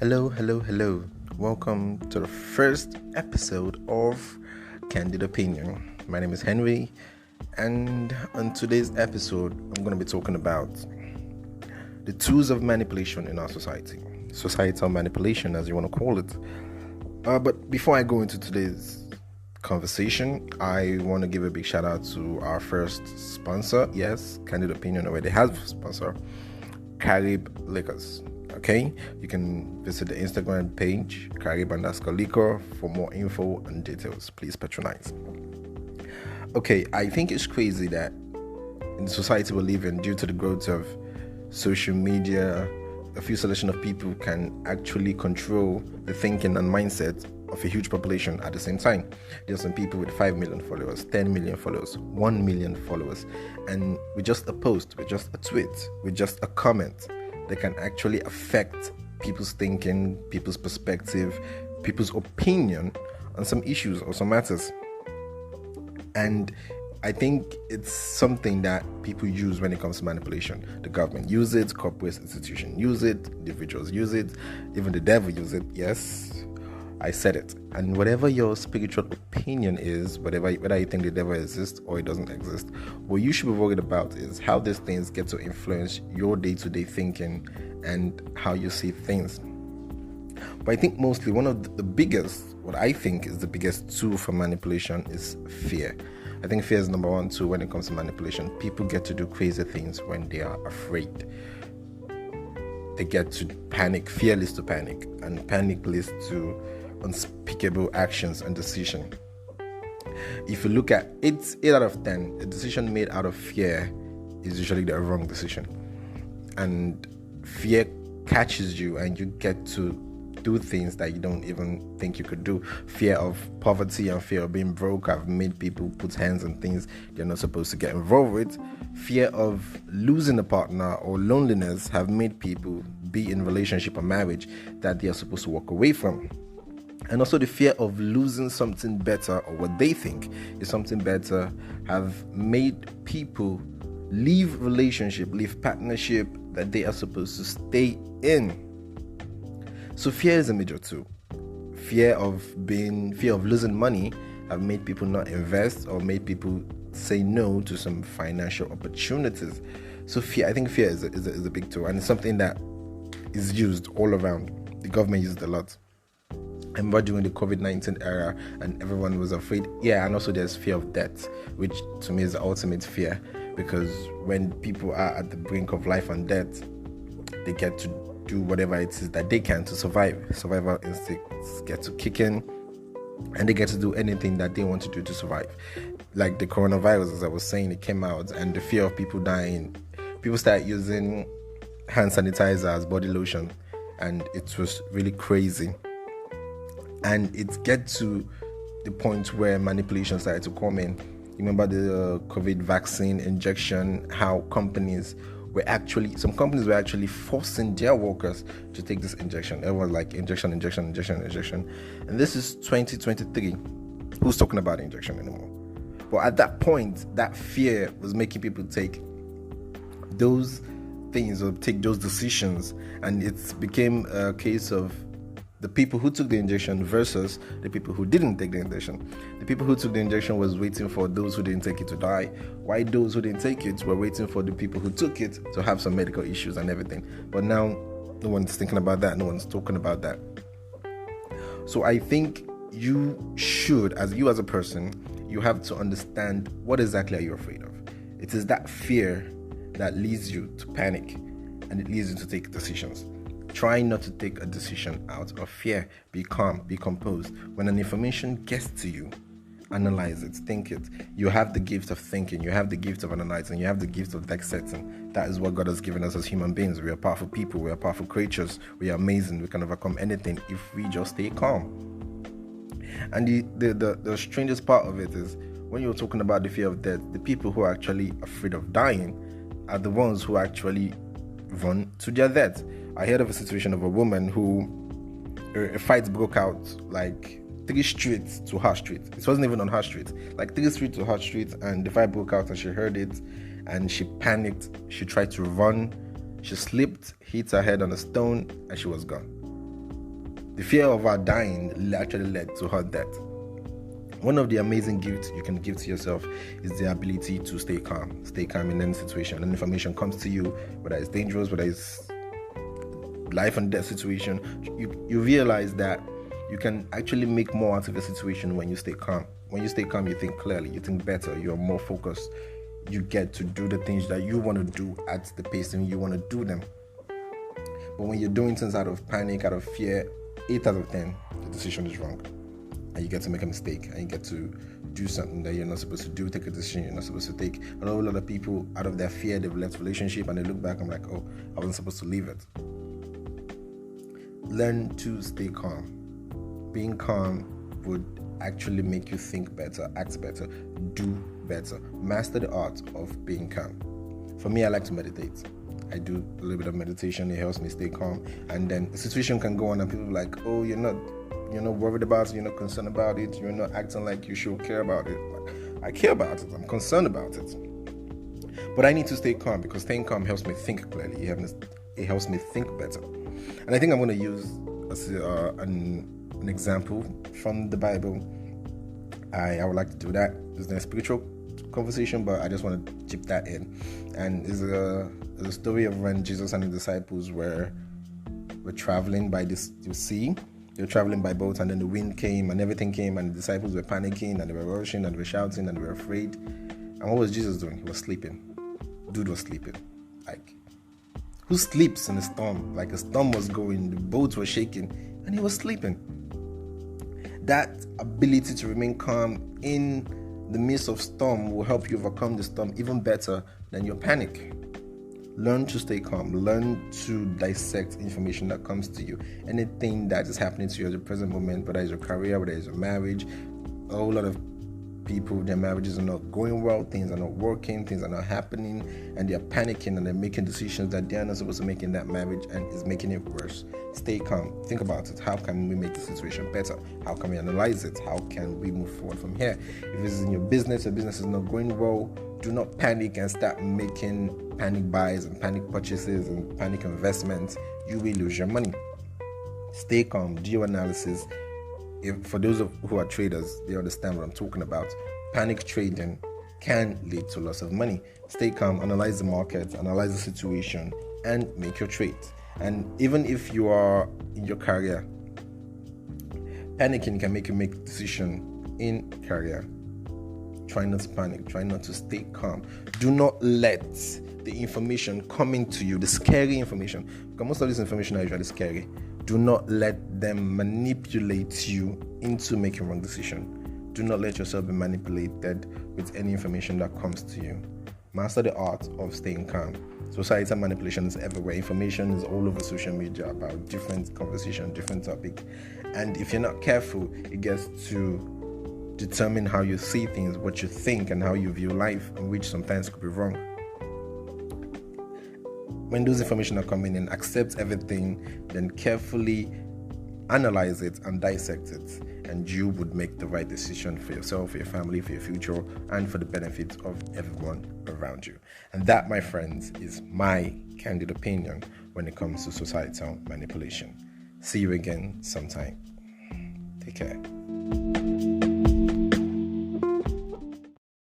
Hello, hello, hello. Welcome to the first episode of Candid Opinion. My name is Henry, and on today's episode, I'm going to be talking about the tools of manipulation in our society. Societal manipulation, as you want to call it. But before I go into today's conversation, I want to give a big shout out to our first sponsor. Yes, Candid Opinion already has a sponsor, Carib Liquors. Okay, you can visit the Instagram page Carib_Liquor for more info and details. Please patronize. Okay, I think it's crazy that in the society we live in, due to the growth of social media, a few selection of people can actually control the thinking and mindset of a huge population at the same time. There are some people with 5 million followers, 10 million followers, 1 million followers, and with just a post, with just a tweet, with just a comment, they can actually affect people's thinking, people's perspective, people's opinion on some issues or some matters. And I think it's something that people use when it comes to manipulation. The government use it, corporate institutions use it, individuals use it, even the devil use it. Yes, I said it. And whatever your spiritual opinion is, whether you think the devil exists or it doesn't exist, what you should be worried about is how these things get to influence your day-to-day thinking and how you see things. But I think mostly one of the biggest, what I think is the biggest tool for manipulation is fear. I think fear is number one tool when it comes to manipulation. People get to do crazy things when they are afraid. They get to panic. Fear leads to panic, and panic leads to unspeakable actions and decision. If you look at 8 out of 10, a decision made out of fear is usually the wrong decision. And fear catches you and you get to do things that you don't even think you could do. Fear of poverty and fear of being broke have made people put hands on things they're not supposed to get involved with. Fear of losing a partner or loneliness have made people be in relationship or marriage that they are supposed to walk away from. And also the fear of losing something better, or what they think is something better, have made people leave relationship, leave partnership that they are supposed to stay in. So fear is a major tool. Fear of losing money have made people not invest or made people say no to some financial opportunities. So I think fear is a big tool, and it's something that is used all around. The government uses it a lot. I remember during the COVID-19 era, and everyone was afraid. Yeah, and also there's fear of death, which to me is the ultimate fear, because when people are at the brink of life and death, they get to do whatever it is that they can to survive. Survival instincts get to kick in, and they get to do anything that they want to do to survive. Like the coronavirus, as I was saying, it came out, and the fear of people dying. People start using hand sanitizer as body lotion, and it was really crazy. And it gets to the point where manipulation started to come in. You remember the COVID vaccine injection, how some companies were actually forcing their workers to take this injection. Everyone was like, injection. And this is 2023. Who's talking about injection anymore? But at that point, that fear was making people take those things or take those decisions. And it became a case of the people who took the injection versus the people who didn't take the injection. The people who took the injection was waiting for those who didn't take it to die, while those who didn't take it were waiting for the people who took it to have some medical issues and everything. But now, no one's thinking about that. No one's talking about that. So I think you should, as a person, you have to understand what exactly are you afraid of. It is that fear that leads you to panic, and it leads you to take decisions. Try not to take a decision out of fear. Be calm, be composed. When an information gets to you, analyze it, think it. You have the gift of thinking, you have the gift of analyzing, you have the gift of dissecting. That is what God has given us as human beings. We are powerful people, we are powerful creatures, we are amazing, we can overcome anything if we just stay calm. And the strangest part of it is, when you're talking about the fear of death, the people who are actually afraid of dying are the ones who actually run to their death. I heard of a situation of a woman who a fight broke out like 3 streets to her street. It wasn't even on her street, like 3 streets to her street, and the fight broke out and she heard it and she panicked. She tried to run. She slipped, hit her head on a stone, and she was gone. The fear of her dying actually led to her death. One of the amazing gifts you can give to yourself is the ability to stay calm. Stay calm in any situation. And information comes to you, whether it's dangerous, whether it's life and death situation, you realize that you can actually make more out of a situation when you stay calm. When you stay calm, you think clearly, you think better, you're more focused. You get to do the things that you want to do at the pace and you want to do them. But when you're doing things out of panic, out of fear, 8 out of 10, the decision is wrong. And you get to make a mistake, and you get to do something that you're not supposed to do, take a decision you're not supposed to take. I know a lot of people, out of their fear, they've left relationship and they look back and like, oh, I wasn't supposed to leave it. Learn to stay calm. Being calm would actually make you think better, act better, do better. Master the art of being calm. For me, I like to meditate. I do a little bit of meditation. It helps me stay calm. And then the situation can go on and people are like, oh, you're not worried about it, you're not concerned about it, you're not acting like you should care about it. I care about it, I'm concerned about it. But I need to stay calm because staying calm helps me think clearly. It helps me think better. And I think I'm going to use an example from the Bible. I would like to do that. It's not a spiritual conversation, but I just want to chip that in. And there's a story of when Jesus and the disciples were traveling by the sea. They were traveling by boat, and then the wind came and everything came, and the disciples were panicking and they were rushing and they were shouting and they were afraid. And what was Jesus doing? He was sleeping. Dude was sleeping. Like, who sleeps in a storm? Like, a storm was going, the boats were shaking, and he was sleeping. That ability to remain calm in the midst of storm will help you overcome the storm even better than your panic. Learn to stay calm. Learn to dissect information that comes to you. Anything that is happening to you at the present moment, whether it's your career, whether it's your marriage, a whole lot of people, their marriages are not going well, things are not working, things are not happening, and they're panicking and they're making decisions that they're not supposed to make in that marriage, and it's making it worse. Stay calm. Think about it. How can we make the situation better? How can we analyze it? How can we move forward from here? If it's in your business is not going well, do not panic and start making panic buys and panic purchases and panic investments. You will lose your money. Stay calm. Do your analysis. For those who are traders, they understand what I'm talking about. Panic trading can lead to loss of money. Stay calm, analyze the market, analyze the situation, and make your trades. And even if you are in your career, panicking can make you make a decision in career. Try not to panic. Try not to stay calm. Do not let the information coming to you, the scary information, because most of this information are usually scary. Do not let them manipulate you into making wrong decision. Do not let yourself be manipulated with any information that comes to you. Master the art of staying calm. Societal manipulation is everywhere. Information is all over social media about different conversations, different topics. And if you're not careful, it gets to determine how you see things, what you think, and how you view life, and which sometimes could be wrong. When those information are coming in, accept everything, then carefully analyze it and dissect it, and you would make the right decision for yourself, for your family, for your future, and for the benefit of everyone around you. And that, my friends, is my candid opinion when it comes to societal manipulation. See you again sometime. Take care.